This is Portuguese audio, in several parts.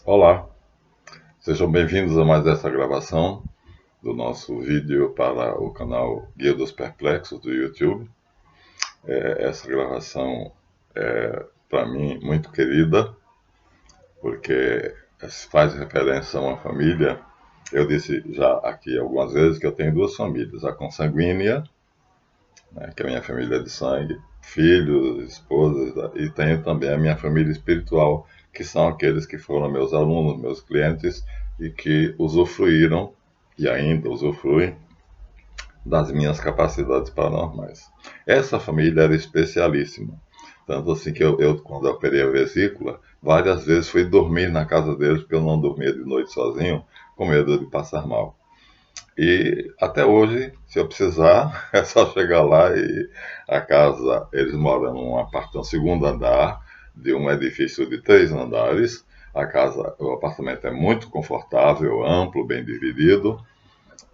Olá, sejam bem-vindos a mais essa gravação do nosso vídeo para o canal Guia dos Perplexos do YouTube. Essa gravação é, para mim, muito querida, porque faz referência a uma família. Eu disse já aqui algumas vezes que eu tenho duas famílias: a consanguínea, né, que é a minha família de sangue, filhos, esposas, e tenho também a minha família espiritual, que são aqueles que foram meus alunos, meus clientes e que usufruíram e ainda usufruem das minhas capacidades paranormais. Essa família era especialíssima. Tanto assim que quando eu operei a vesícula, várias vezes fui dormir na casa deles, porque eu não dormia de noite sozinho, com medo de passar mal. E até hoje, se eu precisar, é só chegar lá e a casa, eles moram num apartamento, segundo andar de um edifício de 3 andares. A casa, o apartamento é muito confortável, amplo, bem dividido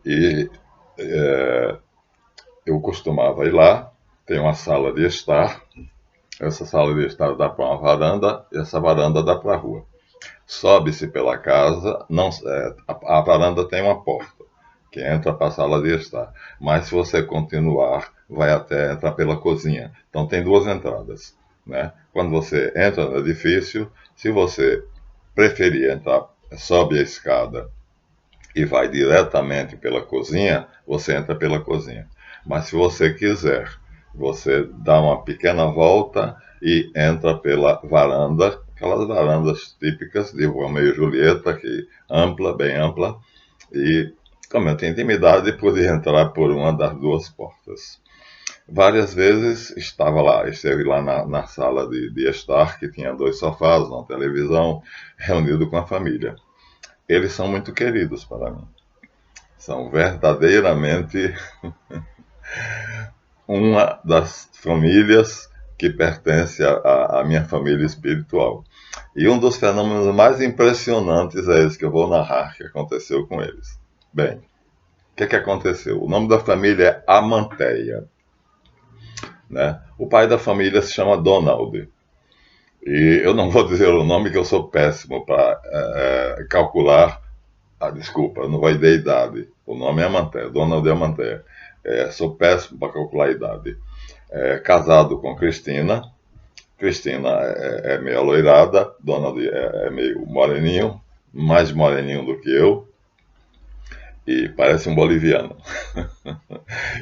e eu costumava ir lá. Tem uma sala de estar. Essa sala de estar dá para uma varanda e essa varanda dá para a rua. Sobe-se pela casa, não, a varanda tem uma porta que entra para a sala de estar. Mas se você continuar, vai até entrar pela cozinha. Então tem duas entradas, né? Quando você entra no edifício, se você preferir entrar, sobe a escada e vai diretamente pela cozinha, você entra pela cozinha. Mas se você quiser, você dá uma pequena volta e entra pela varanda, aquelas varandas típicas de Romeu e Julieta, que ampla, bem ampla, e como eu tenho intimidade, pude entrar por uma das duas portas. Várias vezes esteve lá na sala de estar, que tinha 2 sofás, uma televisão, reunido com a família. Eles são muito queridos para mim. São verdadeiramente uma das famílias que pertence à minha família espiritual. E um dos fenômenos mais impressionantes é esse que eu vou narrar, que aconteceu com eles. Bem, o que aconteceu? O nome da família é Amanteia. Né? O pai da família se chama Donald. E eu não vou dizer o nome, que eu sou péssimo para calcular. Desculpa, eu não vai dar idade. O nome é Amanteia, Donald é Amanteia. Sou péssimo para calcular a idade. Casado com Cristina. Cristina é meio aloirada, Donald é meio moreninho, mais moreninho do que eu, e parece um boliviano.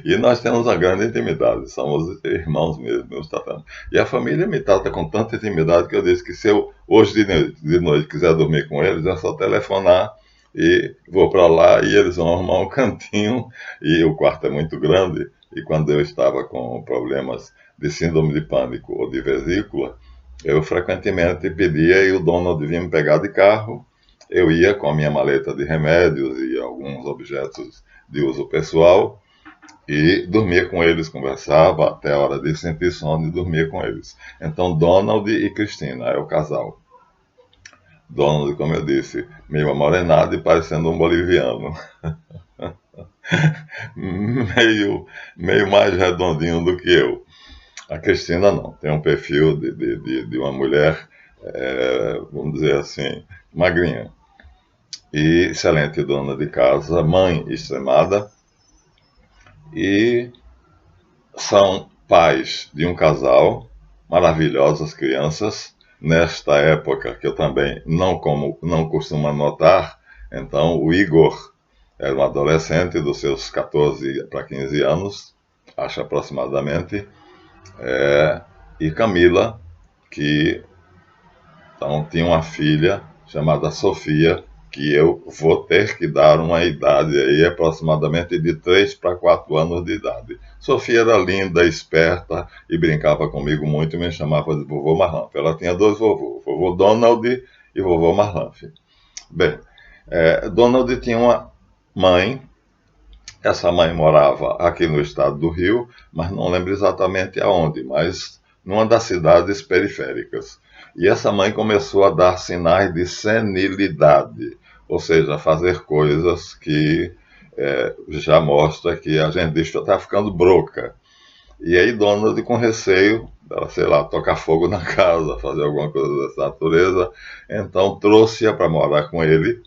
E nós temos uma grande intimidade, somos irmãos mesmo, meus tratamos. E a família me trata com tanta intimidade que eu disse que se eu hoje de noite quiser dormir com eles, é só telefonar e vou para lá e eles vão arrumar um cantinho. E o quarto é muito grande. E quando eu estava com problemas de síndrome de pânico ou de vesícula, eu frequentemente pedia e o dono vinha me pegar de carro. Eu ia com a minha maleta de remédios e alguns objetos de uso pessoal e dormia com eles, conversava até a hora de sentir sono e dormia com eles. Então, Donald e Cristina é o casal. Donald, como eu disse, meio amorenado e parecendo um boliviano. meio mais redondinho do que eu. A Cristina não, tem um perfil de uma mulher, vamos dizer assim, magrinha. E excelente dona de casa, mãe extremada, e são pais de um casal, maravilhosas crianças, nesta época que eu também não costumo notar. Então o Igor era um adolescente dos seus 14 para 15 anos, acho aproximadamente, e Camila, que então, tinha uma filha chamada Sofia, que eu vou ter que dar uma idade aí, aproximadamente de 3 para 4 anos de idade. Sofia era linda, esperta e brincava comigo muito e me chamava de vovô Marlanf. Ela tinha dois vovôs, vovô Donald e vovô Marlanf. Bem, Donald tinha uma mãe. Essa mãe morava aqui no estado do Rio, mas não lembro exatamente aonde, mas numa das cidades periféricas. E essa mãe começou a dar sinais de senilidade, ou seja, a fazer coisas que já mostra que a gente está ficando broca. E aí Donald, com receio, ela, sei lá, tocar fogo na casa, fazer alguma coisa dessa natureza, então trouxe-a para morar com ele,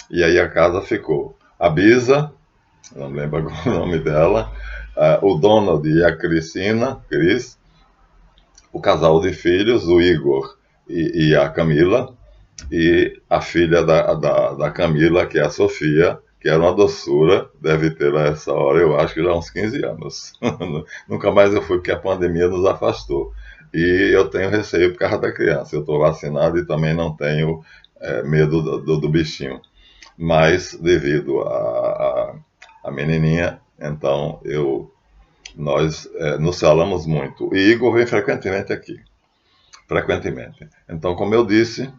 e aí a casa ficou. A Bisa, não lembro agora o nome dela, o Donald e a Cris, o casal de filhos, o Igor e a Camila, e a filha da Camila, que é a Sofia, que era uma doçura, deve ter a essa hora, eu acho que já há uns 15 anos. Nunca mais eu fui porque a pandemia nos afastou. E eu tenho receio por causa da criança. Eu estou vacinado e também não tenho medo do bichinho. Mas devido a menininha, então nós nos falamos muito. E Igor vem frequentemente aqui. Frequentemente. Então, como eu disse,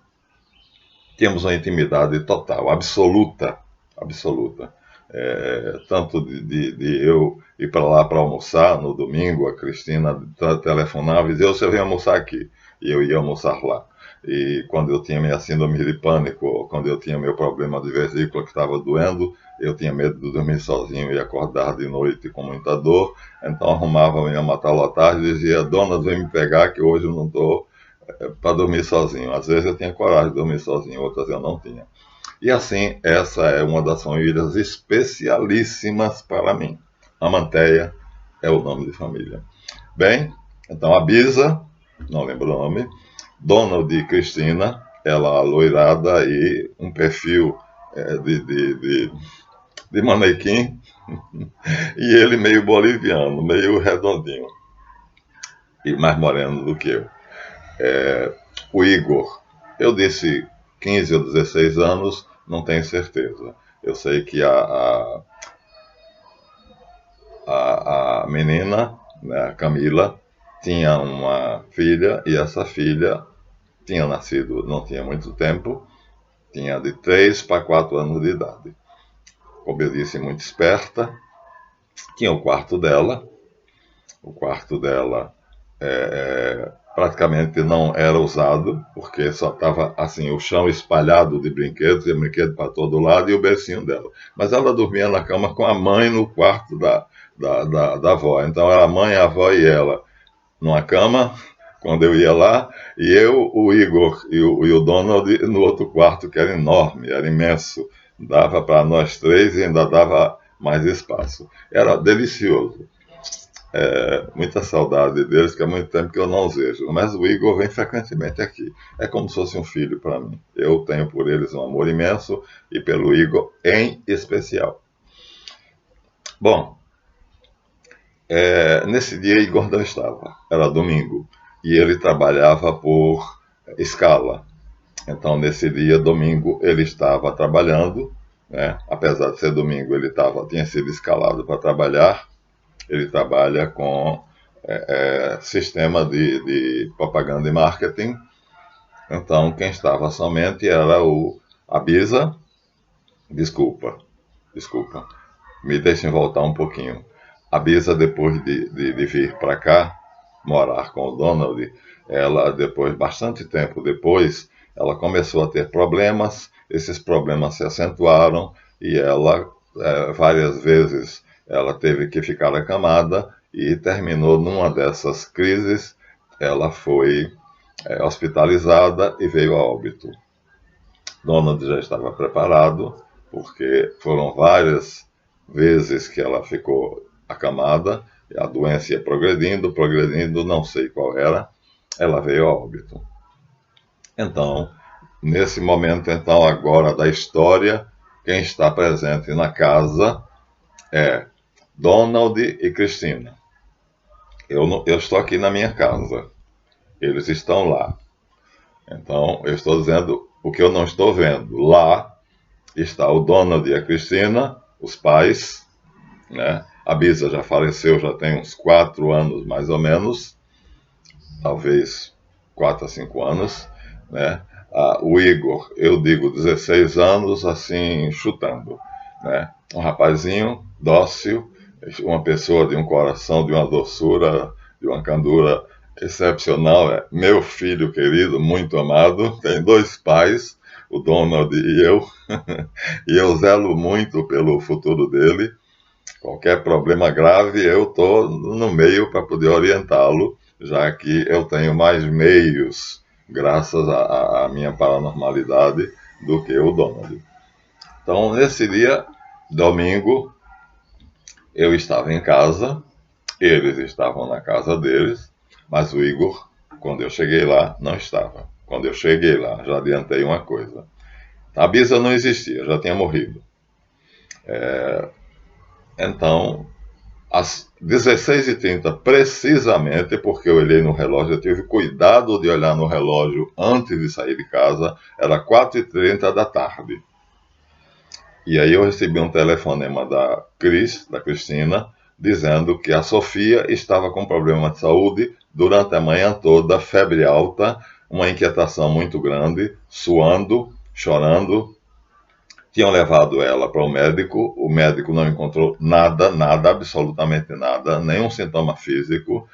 temos uma intimidade total, absoluta, absoluta. Tanto de eu ir para lá para almoçar no domingo, a Cristina telefonava e dizia: você vem almoçar aqui, e eu ia almoçar lá. E quando eu tinha minha síndrome de pânico, ou quando eu tinha meu problema de vesícula que estava doendo, eu tinha medo de dormir sozinho e acordar de noite com muita dor, então arrumava minha matalotarde e dizia: dona, vem me pegar que hoje eu não estou para dormir sozinho. Às vezes eu tinha coragem de dormir sozinho, outras eu não tinha. E assim, essa é uma das famílias especialíssimas para mim. Amanteia é o nome de família. Bem, então a Bisa, não lembro o nome, Donald e Cristina, ela loirada e um perfil de manequim, e ele meio boliviano, meio redondinho, e mais moreno do que eu. O Igor, eu disse 15 ou 16 anos, não tenho certeza. Eu sei que a menina, né, a Camila, tinha uma filha e essa filha tinha nascido não tinha muito tempo, tinha de 3 para 4 anos de idade. Como eu disse, muito esperta, tinha o quarto dela. O quarto dela praticamente não era usado, porque só estava assim, o chão espalhado de brinquedos, e brinquedo para todo lado, e o bercinho dela. Mas ela dormia na cama com a mãe no quarto da avó. Então era a mãe, a avó e ela numa cama, quando eu ia lá, e eu, o Igor e o Donald no outro quarto, que era enorme, era imenso. Dava para nós três e ainda dava mais espaço. Era delicioso. Muita saudade deles, que há muito tempo que eu não os vejo. Mas o Igor vem frequentemente aqui. É como se fosse um filho para mim. Eu tenho por eles um amor imenso e pelo Igor em especial. Bom, nesse dia Igor não estava. Era domingo. E ele trabalhava por escala. Então, nesse dia, domingo, ele estava trabalhando. Né? Apesar de ser domingo, ele tinha sido escalado para trabalhar. Ele trabalha com sistema de propaganda e marketing. Então, quem estava somente era a Bisa. Desculpa, me deixem voltar um pouquinho. A Bisa, depois de vir para cá, morar com o Donald, ela, depois, bastante tempo depois, ela começou a ter problemas, esses problemas se acentuaram e ela, várias vezes, ela teve que ficar acamada e terminou numa dessas crises, ela foi hospitalizada e veio a óbito. Donald já estava preparado, porque foram várias vezes que ela ficou acamada, a doença ia progredindo, não sei qual era, ela veio a óbito. Então, nesse momento, então, agora da história, quem está presente na casa é Donald e Cristina. Eu estou aqui na minha casa, eles estão lá. Então, eu estou dizendo o que eu não estou vendo. Lá está o Donald e a Cristina, os pais, né? A Bisa já faleceu, já tem uns 4 anos mais ou menos, talvez 4 a 5 anos, né? O Igor, eu digo 16 anos, assim, chutando, né? Um rapazinho dócil, uma pessoa de um coração, de uma doçura, de uma candura excepcional, meu filho querido, muito amado, tem 2 pais, o Donald e eu, e eu zelo muito pelo futuro dele. Qualquer problema grave, eu estou no meio para poder orientá-lo, já que eu tenho mais meios, graças à minha paranormalidade, do que o Donald. Então, nesse dia, domingo, eu estava em casa, eles estavam na casa deles, mas o Igor, quando eu cheguei lá, não estava. Quando eu cheguei lá, já adiantei uma coisa. A Bisa não existia, já tinha morrido. Então, às 16h30, precisamente, porque eu olhei no relógio, eu tive cuidado de olhar no relógio antes de sair de casa, era 4h30 da tarde. E aí eu recebi um telefonema da Cristina, dizendo que a Sofia estava com problema de saúde durante a manhã toda, febre alta, uma inquietação muito grande, suando, chorando. Tinham levado ela para o médico não encontrou nada, absolutamente nada, nenhum sintoma físico,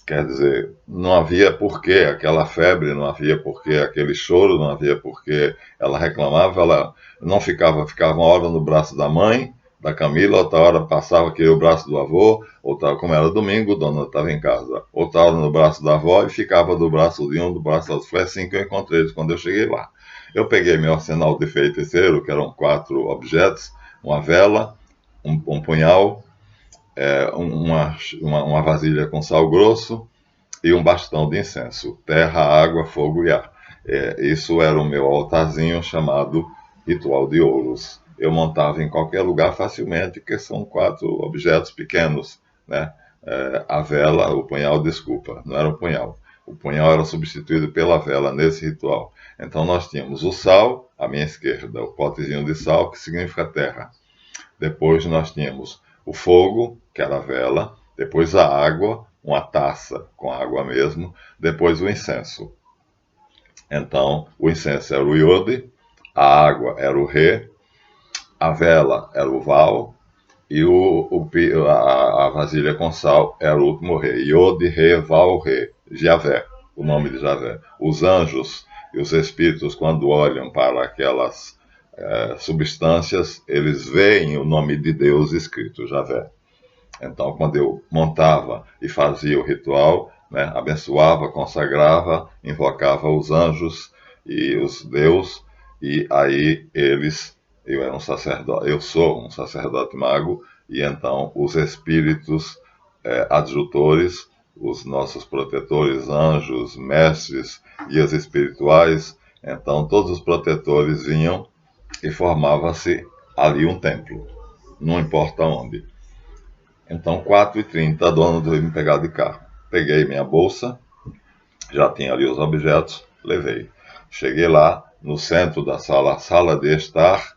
quer dizer, não havia porquê aquela febre, não havia porquê aquele choro, não havia porquê ela reclamava, ela não ficava uma hora no braço da mãe, da Camila, outra hora passava aquele o braço do avô, outra, como era domingo, dona estava em casa, outra hora no braço da avó e ficava do braço de um, do braço do outro. Foi assim que eu encontrei eles quando eu cheguei lá. Eu peguei meu arsenal de feiticeiro, que eram 4 objetos, uma vela, um punhal, uma vasilha com sal grosso e um bastão de incenso, terra, água, fogo e ar. Isso era o meu altarzinho chamado Ritual de Ouros. Eu montava em qualquer lugar facilmente, porque são 4 objetos pequenos, né? A vela, o punhal, desculpa, não era um punhal. O punhal era substituído pela vela nesse ritual. Então nós tínhamos o sal, à minha esquerda, o potezinho de sal, que significa terra. Depois nós tínhamos o fogo, que era a vela. Depois a água, uma taça com água mesmo. Depois o incenso. Então, o incenso era o iode, a água era o ré, a vela era o val, e a vasilha com sal era o último rei. Iode, rei, val, rei. Javé, o nome de Javé. Os anjos e os espíritos, quando olham para aquelas substâncias, eles veem o nome de Deus escrito, Javé. Então, quando eu montava e fazia o ritual, né, abençoava, consagrava, invocava os anjos e os deus, e aí eu era um sacerdote, eu sou um sacerdote mago, e então os espíritos adjutores, os nossos protetores, anjos, mestres, guias espirituais, então todos os protetores vinham e formava-se ali um templo, não importa onde. Então, 4h30, a dona veio me pegar de carro. Peguei minha bolsa, já tinha ali os objetos, levei. Cheguei lá, no centro da sala, a sala de estar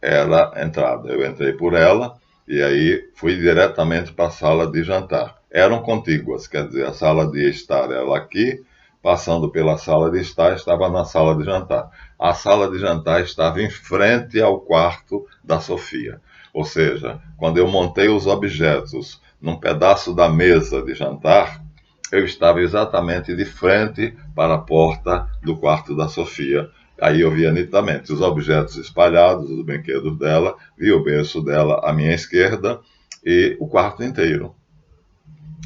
era a entrada. Eu entrei por ela e aí fui diretamente para a sala de jantar. Eram contíguas, quer dizer, a sala de estar era aqui, passando pela sala de estar, estava na sala de jantar. A sala de jantar estava em frente ao quarto da Sofia. Ou seja, quando eu montei os objetos num pedaço da mesa de jantar, eu estava exatamente de frente para a porta do quarto da Sofia. Aí eu via nitidamente os objetos espalhados, os brinquedos dela, vi o berço dela à minha esquerda e o quarto inteiro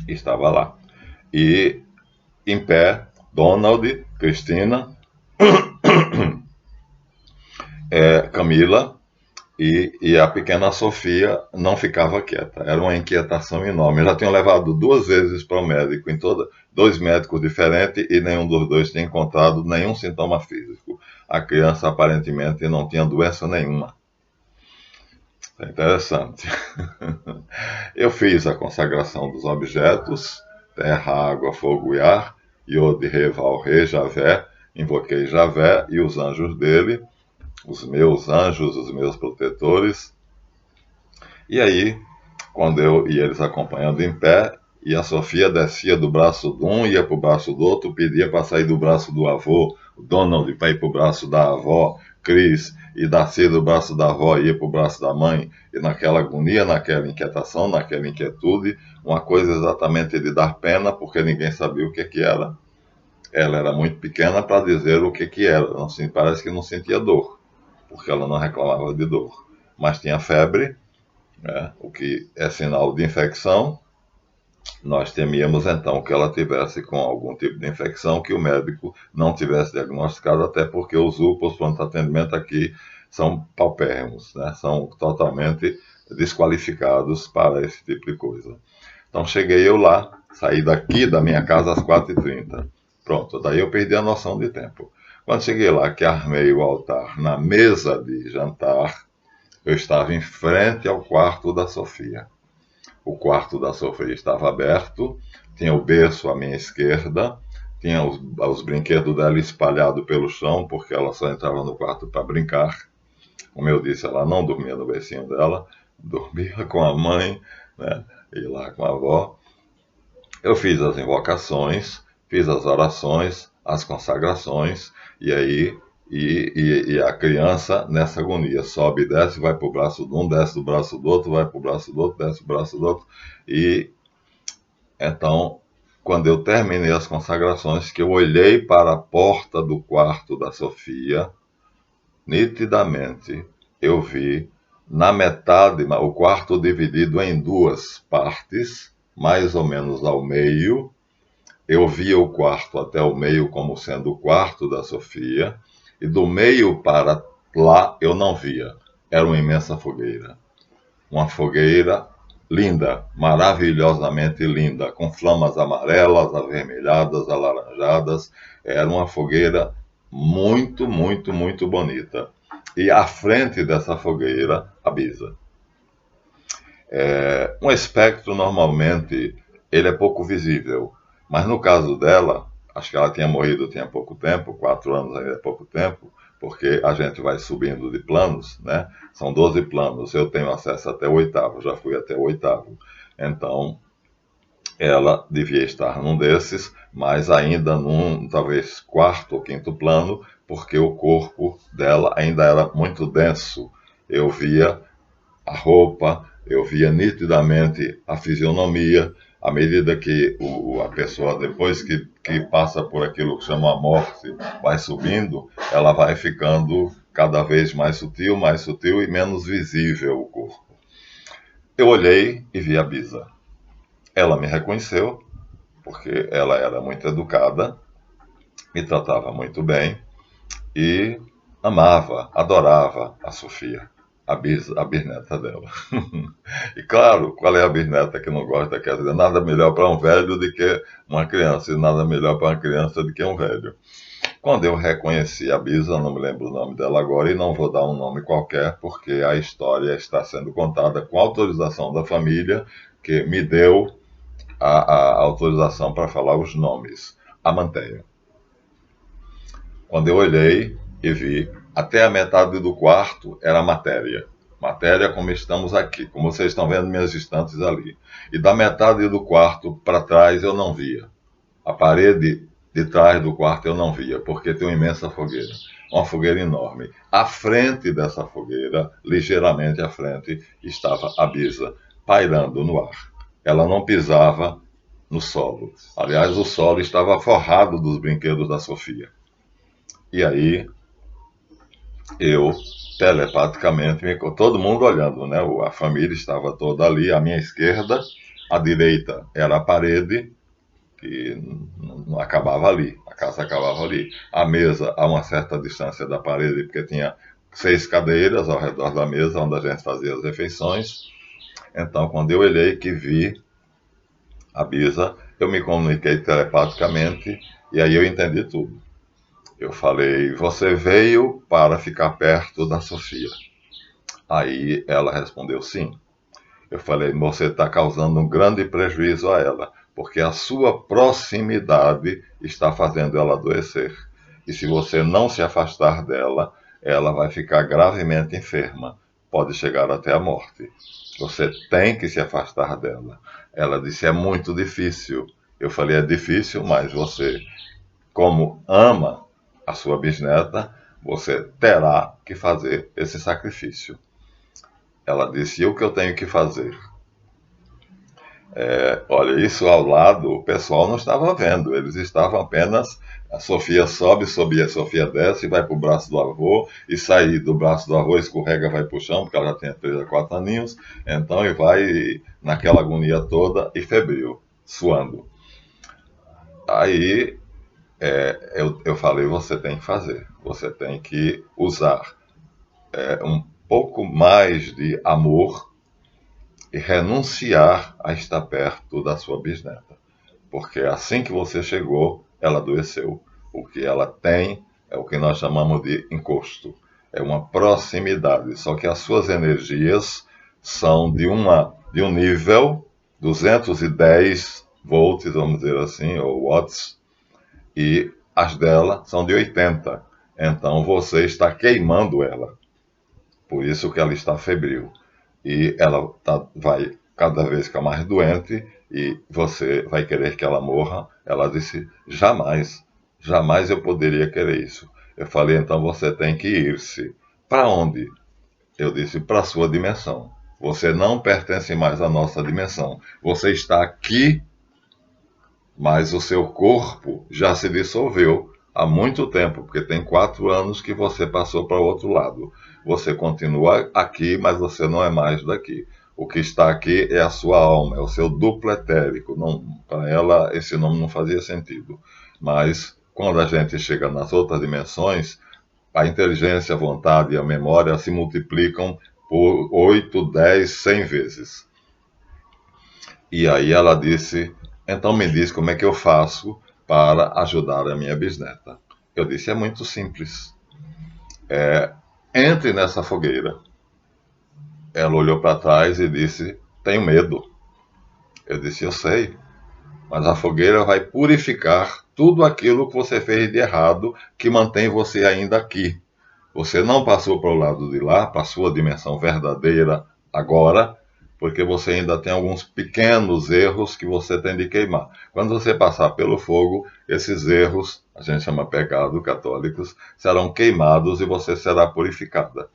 estava lá. E em pé, Donald, Cristina, Camila e a pequena Sofia não ficava quieta. Era uma inquietação enorme. Já tinham levado 2 vezes para o médico, 2 médicos diferentes, e nenhum dos 2 tinha encontrado nenhum sintoma físico. A criança aparentemente não tinha doença nenhuma. É interessante. Eu fiz a consagração dos objetos, terra, água, fogo e ar, Iode, Rei, Val, Rei, Javé, invoquei Javé e os anjos dele, os meus anjos, os meus protetores. E aí, quando eu e eles acompanhando em pé, e a Sofia descia do braço de um, ia para o braço do outro, pedia para sair do braço do avô, Donald, para ir para o braço da avó, Cris, e descia do braço da avó e ia para o braço da mãe, e naquela agonia, naquela inquietação, naquela inquietude, uma coisa exatamente de dar pena, porque ninguém sabia o que era. Ela era muito pequena para dizer o que era, parece que não sentia dor, porque ela não reclamava de dor. mas tinha febre, né, o que é sinal de infecção. Nós temíamos então que ela tivesse com algum tipo de infecção que o médico não tivesse diagnosticado, até porque os UPAs, pronto atendimento aqui, são paupérrimos, né? São totalmente desqualificados para esse tipo de coisa. Então cheguei eu lá, saí daqui da minha casa às 4h30. Pronto, daí eu perdi a noção de tempo. Quando cheguei lá, que armei o altar na mesa de jantar, eu estava em frente ao quarto da Sofia. O quarto da Sofia estava aberto, tinha o berço à minha esquerda, tinha os brinquedos dela espalhados pelo chão, porque ela só entrava no quarto para brincar. Como eu disse, ela não dormia no bercinho dela, dormia com a mãe, né, e lá com a avó. Eu fiz as invocações, fiz as orações, as consagrações, e aí e a criança nessa agonia sobe e desce, vai para o braço de um, desce do braço do outro, vai para o braço do outro, desce o braço do outro. E então, quando eu terminei as consagrações, que eu olhei para a porta do quarto da Sofia, nitidamente eu vi na metade, o quarto dividido em duas partes, mais ou menos ao meio. Eu via o quarto até o meio como sendo o quarto da Sofia, e do meio para lá eu não via. Era uma imensa fogueira. Uma fogueira linda, maravilhosamente linda, com flamas amarelas, avermelhadas, alaranjadas. Era uma fogueira muito, muito, muito bonita. E à frente dessa fogueira, a Bisa. Um espectro, normalmente, ele é pouco visível. Mas no caso dela, acho que ela tinha morrido tinha pouco tempo, 4 anos ainda é pouco tempo, porque a gente vai subindo de planos, né? São 12 planos, eu tenho acesso até o 8º, já fui até o 8º. Então, ela devia estar num desses, mas ainda num, talvez, 4º ou 5º plano, porque o corpo dela ainda era muito denso. Eu via a roupa, eu via nitidamente a fisionomia, à medida que a pessoa, depois que passa por aquilo que chama a morte, vai subindo, ela vai ficando cada vez mais sutil e menos visível o corpo. Eu olhei e vi a Bisa. Ela me reconheceu, porque ela era muito educada, me tratava muito bem e amava, adorava a Sofia. A bisneta dela. E claro, qual é a bisneta que não gosta? Quer dizer, nada melhor para um velho do que uma criança, e nada melhor para uma criança do que um velho. Quando eu reconheci a Bisa, não me lembro o nome dela agora, e não vou dar um nome qualquer, porque a história está sendo contada com autorização da família, que me deu a autorização para falar os nomes. A Manteia. Quando eu olhei e vi, até a metade do quarto era matéria. Matéria como estamos aqui, como vocês estão vendo minhas estantes ali. E da metade do quarto para trás eu não via. A parede de trás do quarto eu não via, porque tem uma imensa fogueira. Uma fogueira enorme. À frente dessa fogueira, ligeiramente à frente, estava a Bisa, pairando no ar. Ela não pisava no solo. Aliás, o solo estava forrado dos brinquedos da Sofia. E aí, eu, telepaticamente, todo mundo olhando, né? A família estava toda ali, à minha esquerda, à direita era a parede, que não acabava ali, a casa acabava ali. A mesa a uma certa distância da parede, porque tinha 6 cadeiras ao redor da mesa, onde a gente fazia as refeições. Então, quando eu olhei que vi a Bisa, eu me comuniquei telepaticamente, e aí eu entendi tudo. Eu falei, você veio para ficar perto da Sofia. Aí ela respondeu sim. Eu falei, você está causando um grande prejuízo a ela, porque a sua proximidade está fazendo ela adoecer. E se você não se afastar dela, ela vai ficar gravemente enferma. Pode chegar até a morte. Você tem que se afastar dela. Ela disse, é muito difícil. Eu falei, é difícil, mas você, como ama a sua bisneta, você terá que fazer esse sacrifício. Ela disse, e o que eu tenho que fazer? Olha, isso ao lado, o pessoal não estava vendo, eles estavam apenas. A Sofia sobe, a Sofia desce, vai para o braço do avô, e sai do braço do avô, escorrega, vai para o chão, porque ela já tinha 3 a 4 aninhos, então e vai naquela agonia toda e febril, suando. Aí eu falei: você tem que fazer, você tem que usar um pouco mais de amor e renunciar a estar perto da sua bisneta. Porque assim que você chegou, ela adoeceu. O que ela tem é o que nós chamamos de encosto. É uma proximidade. Só que as suas energias são de um nível 210 volts, vamos dizer assim, ou watts, e as dela são de 80. Então você está queimando ela. Por isso que ela está febril. E ela vai cada vez ficar mais doente e você vai querer que ela morra. Ela disse: jamais, jamais eu poderia querer isso. Eu falei: então você tem que ir-se. Para onde? Eu disse: para a sua dimensão. Você não pertence mais à nossa dimensão. Você está aqui, mas o seu corpo já se dissolveu há muito tempo, porque tem 4 anos que você passou para o outro lado. Você continua aqui, mas você não é mais daqui. O que está aqui é a sua alma, é o seu duplo etérico. Para ela, esse nome não fazia sentido. Mas, quando a gente chega nas outras dimensões, a inteligência, a vontade e a memória se multiplicam por 8, 10, 100 vezes. E aí ela disse: então me diz como é que eu faço para ajudar a minha bisneta. Eu disse: é muito simples. Entre nessa fogueira. Ela olhou para trás e disse: tenho medo. Eu disse: eu sei, mas a fogueira vai purificar tudo aquilo que você fez de errado que mantém você ainda aqui. Você não passou para o lado de lá, para a sua dimensão verdadeira agora, porque você ainda tem alguns pequenos erros que você tem de queimar. Quando você passar pelo fogo, esses erros, a gente chama pecado, católicos, serão queimados e você será purificada.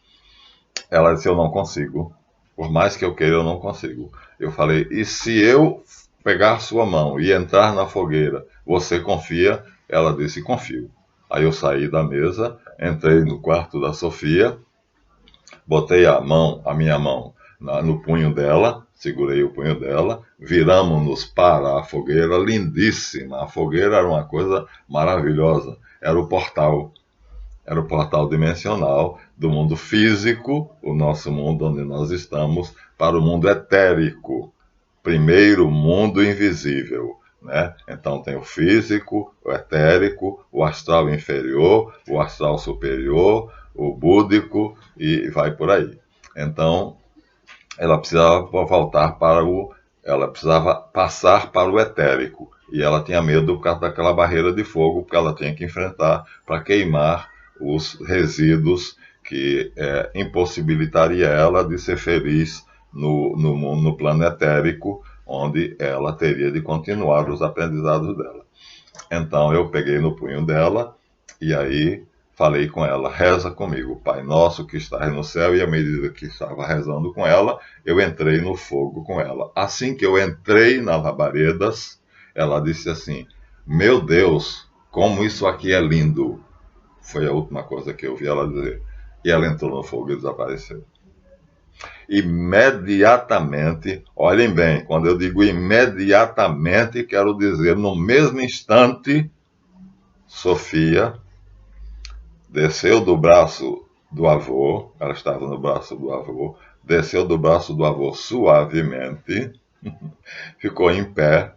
Ela disse: eu não consigo. Por mais que eu queira, eu não consigo. Eu falei: e se eu pegar sua mão e entrar na fogueira, você confia? Ela disse: confio. Aí eu saí da mesa, entrei no quarto da Sofia, botei a minha mão no punho dela, segurei o punho dela, viramos-nos para a fogueira, lindíssima. A fogueira era uma coisa maravilhosa, era o portal dimensional do mundo físico, o nosso mundo onde nós estamos, para o mundo etérico, primeiro mundo invisível. Né? Então tem o físico, o etérico, o astral inferior, o astral superior, o búdico e vai por aí. Então ela precisava voltar ela precisava passar para o etérico e ela tinha medo por causa daquela barreira de fogo que ela tinha que enfrentar para queimar os resíduos que impossibilitaria ela de ser feliz no plano etérico, onde ela teria de continuar os aprendizados dela. Então eu peguei no punho dela e aí falei com ela: reza comigo, Pai Nosso que estás no céu. E à medida que estava rezando com ela, eu entrei no fogo com ela. Assim que eu entrei nas labaredas, ela disse assim: meu Deus, como isso aqui é lindo. Foi a última coisa que eu vi ela dizer. E ela entrou no fogo e desapareceu. Imediatamente, olhem bem, quando eu digo imediatamente, quero dizer no mesmo instante, Sofia desceu do braço do avô, ela estava no braço do avô, desceu do braço do avô suavemente, ficou em pé,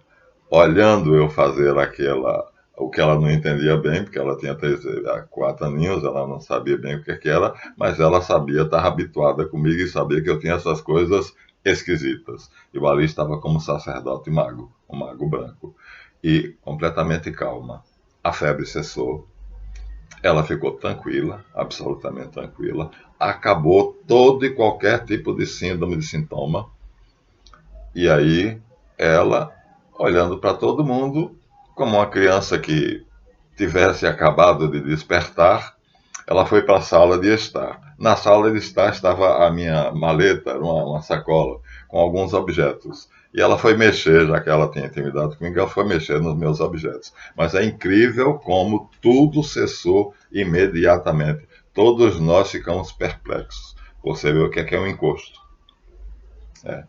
olhando eu fazer o que ela não entendia bem, porque ela tinha 4 aninhos, ela não sabia bem o que era, mas ela sabia, estava habituada comigo e sabia que eu tinha essas coisas esquisitas. E o Ali estava como sacerdote mago, um mago branco, e completamente calma. A febre cessou, ela ficou tranquila, absolutamente tranquila, acabou todo e qualquer tipo de síndrome, de sintoma, e aí ela, olhando para todo mundo, como uma criança que tivesse acabado de despertar, ela foi para a sala de estar. Na sala de estar estava a minha maleta, uma sacola, com alguns objetos. E ela foi mexer, já que ela tinha intimidade comigo, ela foi mexer nos meus objetos. Mas é incrível como tudo cessou imediatamente. Todos nós ficamos perplexos. Você vê o que é um encosto.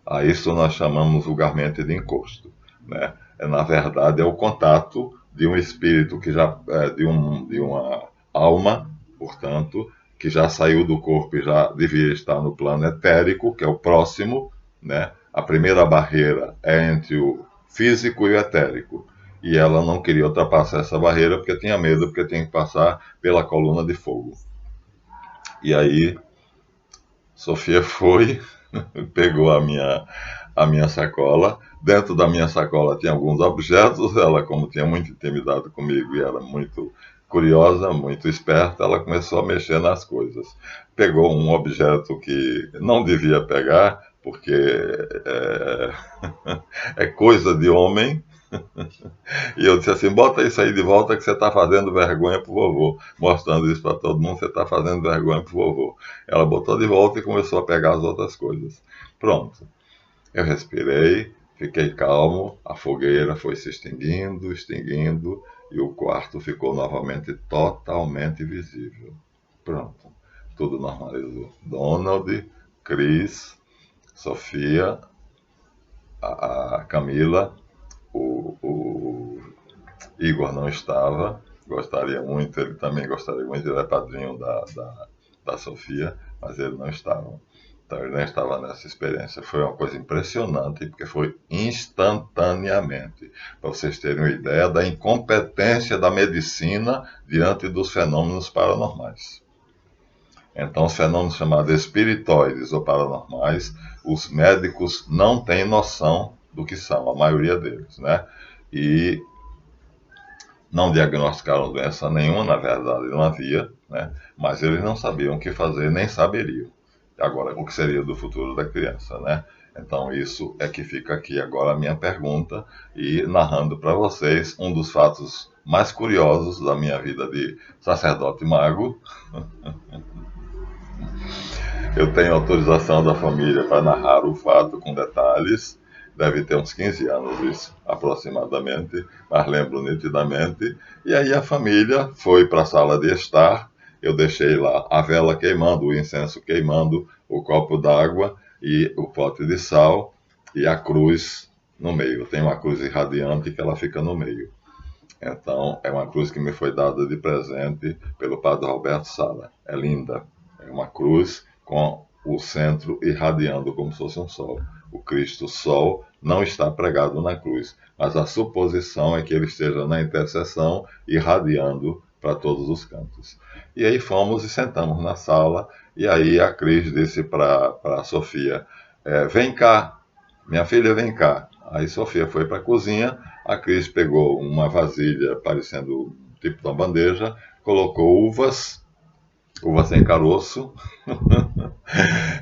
A isso nós chamamos vulgarmente de encosto. Né? Na verdade, é o contato de um espírito que já de uma alma, portanto, que já saiu do corpo e já devia estar no plano etérico, que é o próximo. Né? A primeira barreira é entre o físico e o etérico. E ela não queria ultrapassar essa barreira porque tinha medo, porque tinha que passar pela coluna de fogo. E aí, Sofia foi, pegou a minha sacola. Dentro da minha sacola tinha alguns objetos. Ela, como tinha muita intimidade comigo e era muito curiosa, muito esperta, ela começou a mexer nas coisas. Pegou um objeto que não devia pegar, porque é coisa de homem. E eu disse assim, bota isso aí de volta que você está fazendo vergonha pro vovô. Mostrando isso para todo mundo, você está fazendo vergonha pro vovô. Ela botou de volta e começou a pegar as outras coisas. Pronto. Eu respirei, fiquei calmo, a fogueira foi se extinguindo, extinguindo, e o quarto ficou novamente totalmente visível. Pronto. Tudo normalizou. Donald, Cris, Sofia, a Camila, o Igor não estava, gostaria muito, ele também gostaria muito, ele é padrinho da Sofia, mas ele não estava. Então ele não estava nessa experiência. Foi uma coisa impressionante, porque foi instantaneamente. Para vocês terem uma ideia da incompetência da medicina diante dos fenômenos paranormais. Então, os fenômenos chamados espiritoides ou paranormais, os médicos não têm noção do que são, a maioria deles, né? E não diagnosticaram doença nenhuma, na verdade não havia, né? Mas eles não sabiam o que fazer, nem saberiam. Agora, o que seria do futuro da criança, né? Então, isso é que fica aqui agora a minha pergunta e narrando para vocês um dos fatos mais curiosos da minha vida de sacerdote mago. Eu tenho autorização da família para narrar o fato com detalhes. Deve ter uns 15 anos isso, aproximadamente, mas lembro nitidamente. E aí a família foi para a sala de estar. Eu deixei lá a vela queimando, o incenso queimando, o copo d'água e o pote de sal e a cruz no meio. Tem uma cruz irradiante que ela fica no meio. Então, é uma cruz que me foi dada de presente pelo padre Roberto Sala. É linda. É uma cruz com o centro irradiando como se fosse um sol. O Cristo Sol não está pregado na cruz, mas a suposição é que ele esteja na intercessão irradiando para todos os cantos. E aí fomos e sentamos na sala, e aí a Cris disse para a Sofia, vem cá, minha filha, vem cá. Aí Sofia foi para a cozinha, a Cris pegou uma vasilha parecendo tipo de uma bandeja, colocou uvas sem caroço.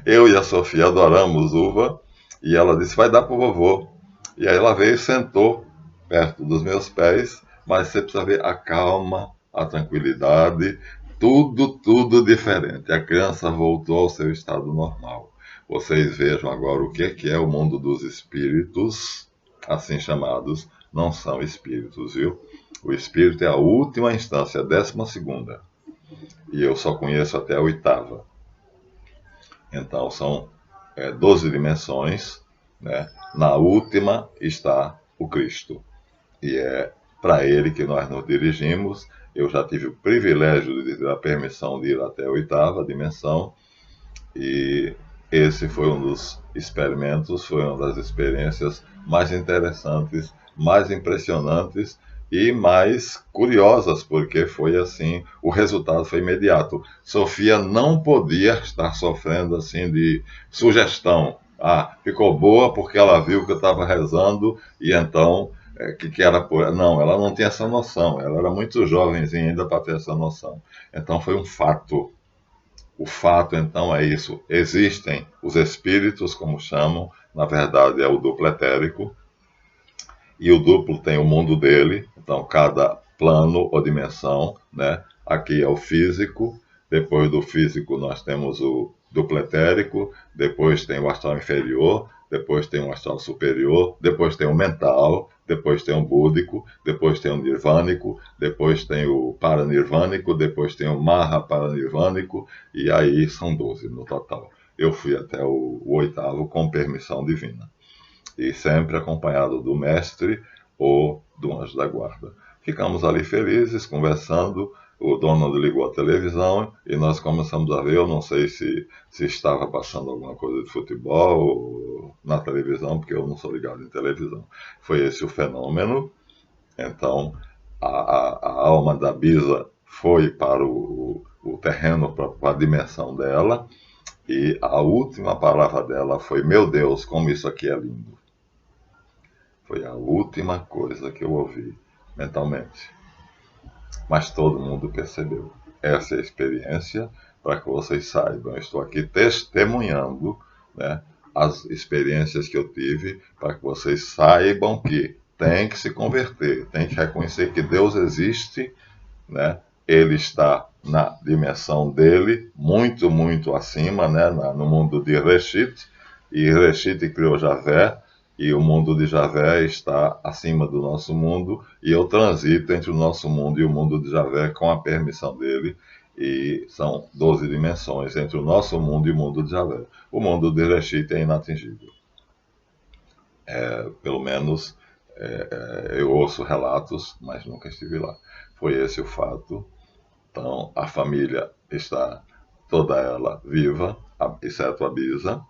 Eu e a Sofia adoramos uva, e ela disse, vai dar para o vovô. E aí ela veio e sentou perto dos meus pés, mas você precisa ver a calma, a tranquilidade, tudo diferente. A criança voltou ao seu estado normal. Vocês vejam agora o que é o mundo dos espíritos, assim chamados, não são espíritos, viu? O espírito é a última instância, a 12ª. E eu só conheço até a 8ª. Então são 12 dimensões, né? Na última está o Cristo. E é para ele que nós nos dirigimos. Eu já tive o privilégio de ter a permissão de ir até a 8ª dimensão. E esse foi um dos experimentos, foi uma das experiências mais interessantes, mais impressionantes e mais curiosas, porque foi assim, o resultado foi imediato. Sofia não podia estar sofrendo assim de sugestão. Ah, ficou boa porque ela viu que eu estava rezando e então que era por... Não, ela não tinha essa noção, ela era muito jovenzinha ainda para ter essa noção. Então foi um fato. O fato, então, é isso. Existem os espíritos, como chamam, na verdade é o duplo etérico, e o duplo tem o mundo dele, então cada plano ou dimensão, né? Aqui é o físico, depois do físico nós temos o duplo etérico, depois tem o astral inferior, depois tem um astral superior, depois tem o mental, depois tem o búdico, depois tem o nirvânico, depois tem o paranirvânico, depois tem o mahaparanirvânico, e aí são 12 no total. Eu fui até o oitavo com permissão divina, e sempre acompanhado do mestre ou do anjo da guarda. Ficamos ali felizes, conversando, o dono ligou a televisão e nós começamos a ver, eu não sei se estava passando alguma coisa de futebol na televisão, porque eu não sou ligado em televisão. Foi esse o fenômeno. Então, a alma da Bisa foi para o terreno, para a dimensão dela, e a última palavra dela foi: meu Deus, como isso aqui é lindo. Foi a última coisa que eu ouvi mentalmente. Mas todo mundo percebeu. Essa é a experiência, para que vocês saibam. Eu estou aqui testemunhando, né, as experiências que eu tive, para que vocês saibam que tem que se converter, tem que reconhecer que Deus existe, né? Ele está na dimensão dele, muito, muito acima, né, no mundo de Reshit, e Reshit criou Javé, e o mundo de Javé está acima do nosso mundo, e eu transito entre o nosso mundo e o mundo de Javé com a permissão dele, e são 12 dimensões entre o nosso mundo e o mundo de Javé. O mundo de Reshit é inatingível. Pelo menos eu ouço relatos, mas nunca estive lá. Foi esse o fato. Então, a família está toda ela viva, exceto a Bisa.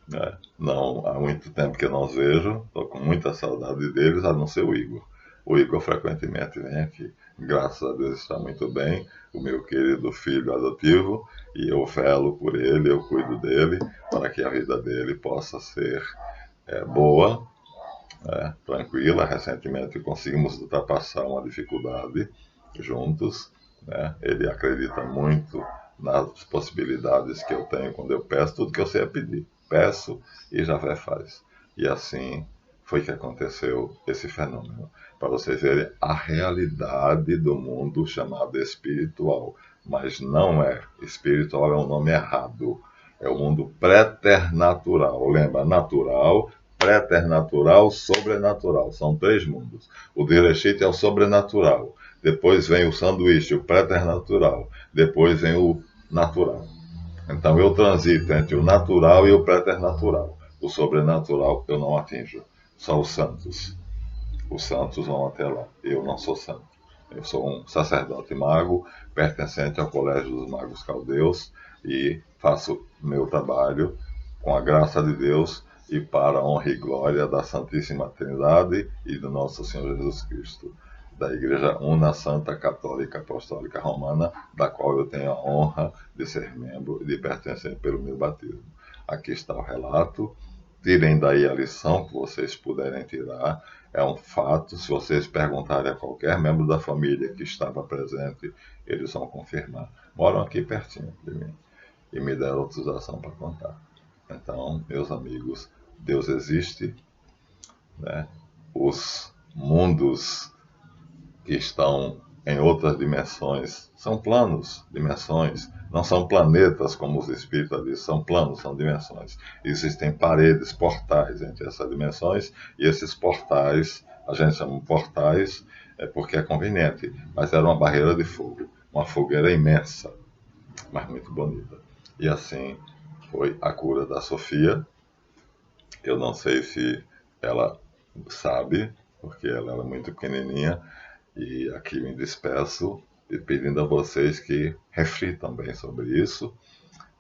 Né? Não, há muito tempo que eu não os vejo, estou com muita saudade deles, a não ser o Igor. O Igor frequentemente vem aqui. Graças a Deus está muito bem, o meu querido filho adotivo, e eu velo por ele, eu cuido dele, para que a vida dele possa ser boa, tranquila. Recentemente conseguimos ultrapassar uma dificuldade juntos. Né? Ele acredita muito nas possibilidades que eu tenho quando eu peço. Tudo que eu sei é pedir. Peço e Javé faz. E assim foi que aconteceu esse fenômeno. Para vocês verem a realidade do mundo chamado espiritual. Mas não é. Espiritual é um nome errado. É o mundo preternatural. Lembra? Natural, preternatural, sobrenatural. São 3 mundos. O Direshit é o sobrenatural. Depois vem o sanduíche, o preternatural. Depois vem o natural. Então eu transito entre o natural e o preternatural. O sobrenatural eu não atinjo. Só os santos. Os santos vão até lá. Eu não sou santo. Eu sou um sacerdote mago, pertencente ao Colégio dos Magos Caldeus, e faço meu trabalho com a graça de Deus e para a honra e glória da Santíssima Trindade e do nosso Senhor Jesus Cristo, da Igreja Una Santa Católica Apostólica Romana, da qual eu tenho a honra de ser membro e de pertencer pelo meu batismo. Aqui está o relato. Tirem daí a lição que vocês puderem tirar. É um fato. Se vocês perguntarem a qualquer membro da família que estava presente, eles vão confirmar. Moram aqui pertinho de mim e me deram autorização para contar. Então, meus amigos, Deus existe, né? Os mundos que estão em outras dimensões são planos, dimensões, não são planetas como os espíritas dizem, são planos, são dimensões. Existem paredes, portais entre essas dimensões, e esses portais, a gente chama de portais porque é conveniente, mas era uma barreira de fogo, uma fogueira imensa, mas muito bonita. E assim foi a cura da Sofia. Eu não sei se ela sabe, porque ela era muito pequenininha, e aqui me despeço e pedindo a vocês que reflitam bem sobre isso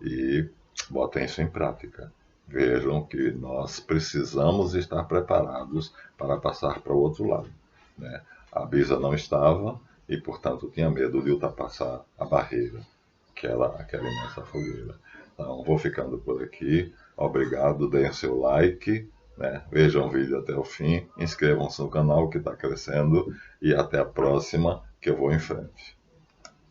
e botem isso em prática. Vejam que nós precisamos estar preparados para passar para o outro lado. Né? A Bisa não estava e, portanto, tinha medo de ultrapassar a barreira, aquela imensa fogueira. Então, vou ficando por aqui. Obrigado, deem seu like. Né? Vejam o vídeo até o fim, inscrevam-se no canal que está crescendo e até a próxima que eu vou em frente.